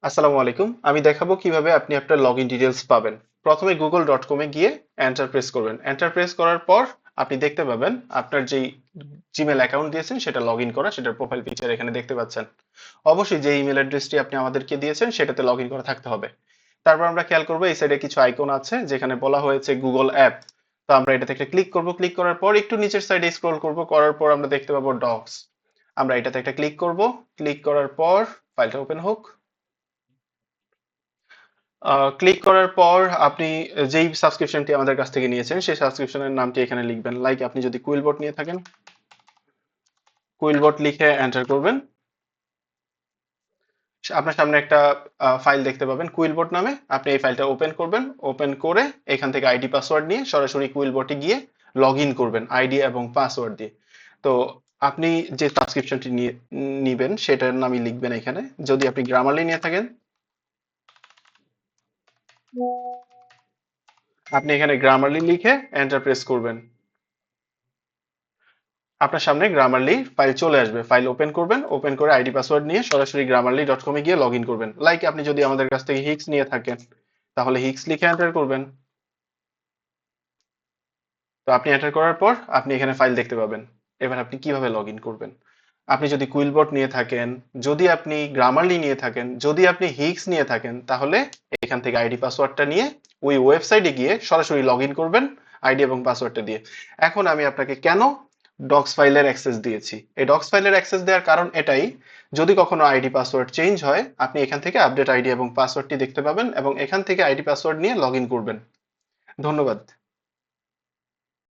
আসসালামু আলাইকুম। আমি দেখাবো কিভাবে আপনি আপনার লগইন ডিটেইলস পাবেন। প্রথমে google.com এ গিয়ে এন্টার প্রেস করবেন। এন্টার প্রেস করার পর আপনি দেখতে পাবেন আপনার যেই জিমেল অ্যাকাউন্ট দিয়েছেন সেটা লগইন করা, সেটার প্রোফাইল পিকচার এখানে দেখতে পাচ্ছেন। অবশ্যই যে ইমেল অ্যাড্রেসটি আপনি আমাদেরকে দিয়েছেন সেটাতে লগইন করা থাকতে হবে। তারপর আমরা খেয়াল করব এই সাইডে কিছু আইকন আছে যেখানে বলা হয়েছে গুগল অ্যাপ। তো আমরা এটাতে একটা ক্লিক করব। ক্লিক করার পর একটু নিচের সাইডে স্ক্রল করব, করার পর আমরা দেখতে পাবো ডকস। আমরা এটাতে একটা ক্লিক করব। ক্লিক করার পর ফাইলটা ওপেন হোক। ক্লিক করার পর আপনি যেই সাবস্ক্রিপশনটি আমাদের কাছ থেকে নিয়েছেন সেই সাবস্ক্রিপশনের নামটি এখানে লিখবেন। লাইক আপনি যদি কুইলবট নিয়ে থাকেন, কুইলবট লিখে এন্টার করবেন। আপনার সামনে একটা ফাইল দেখতে পাবেন কুইলবট নামে। আপনি এই ফাইলটা ওপেন করবেন। ওপেন করে এখান থেকে আইডি পাসওয়ার্ড নিয়ে সরাসরি কুইলবটে গিয়ে লগ ইন করবেন আইডি এবং পাসওয়ার্ড দিয়ে। তো আপনি যে সাবস্ক্রিপশনটি নিয়ে নিবেন সেটার নামই লিখবেন এখানে। যদি আপনি গ্রামারলি নিয়ে থাকেন, আপনি এখানে গ্রামারলি লিখে এন্টার প্রেস করবেন। আপনার সামনে গ্রামারলি ফাইল চলে আসবে। ফাইল ওপেন করবেন। ওপেন করে আইডি পাসওয়ার্ড নিয়ে সরাসরি grammarly.com এ গিয়ে লগ ইন করবেন। লাইক আপনি যদি আমাদের কাছ থেকে হিক্স নিয়ে থাকেন তাহলে হিক্স লিখে এন্টার করবেন। তো আপনি এন্টার করার পর আপনি এখানে ফাইল দেখতে পাবেন। এবার আপনি কিভাবে লগ ইন করবেন? আপনি যদি কুইলবট নিয়ে থাকেন, যদি আপনি গ্রামারলি নিয়ে থাকেন, যদি আপনি হিক্স নিয়ে থাকেন, তাহলে এখান থেকে আইডি পাসওয়ার্ডটা নিয়ে ওই ওয়েবসাইটে গিয়ে সরাসরি লগ ইন করবেন আইডি এবং পাসওয়ার্ডটা দিয়ে। এখন আমি আপনাকে কেন ডক্স ফাইলের অ্যাক্সেস দিয়েছি? এই ডক্স ফাইলের অ্যাক্সেস দেওয়ার কারণ এটাই, যদি কখনো আইডি পাসওয়ার্ড চেঞ্জ হয় আপনি এখান থেকে আপডেট আইডি এবং পাসওয়ার্ডটি দেখতে পাবেন এবং এখান থেকে আইডি পাসওয়ার্ড নিয়ে লগ ইন করবেন। ধন্যবাদ।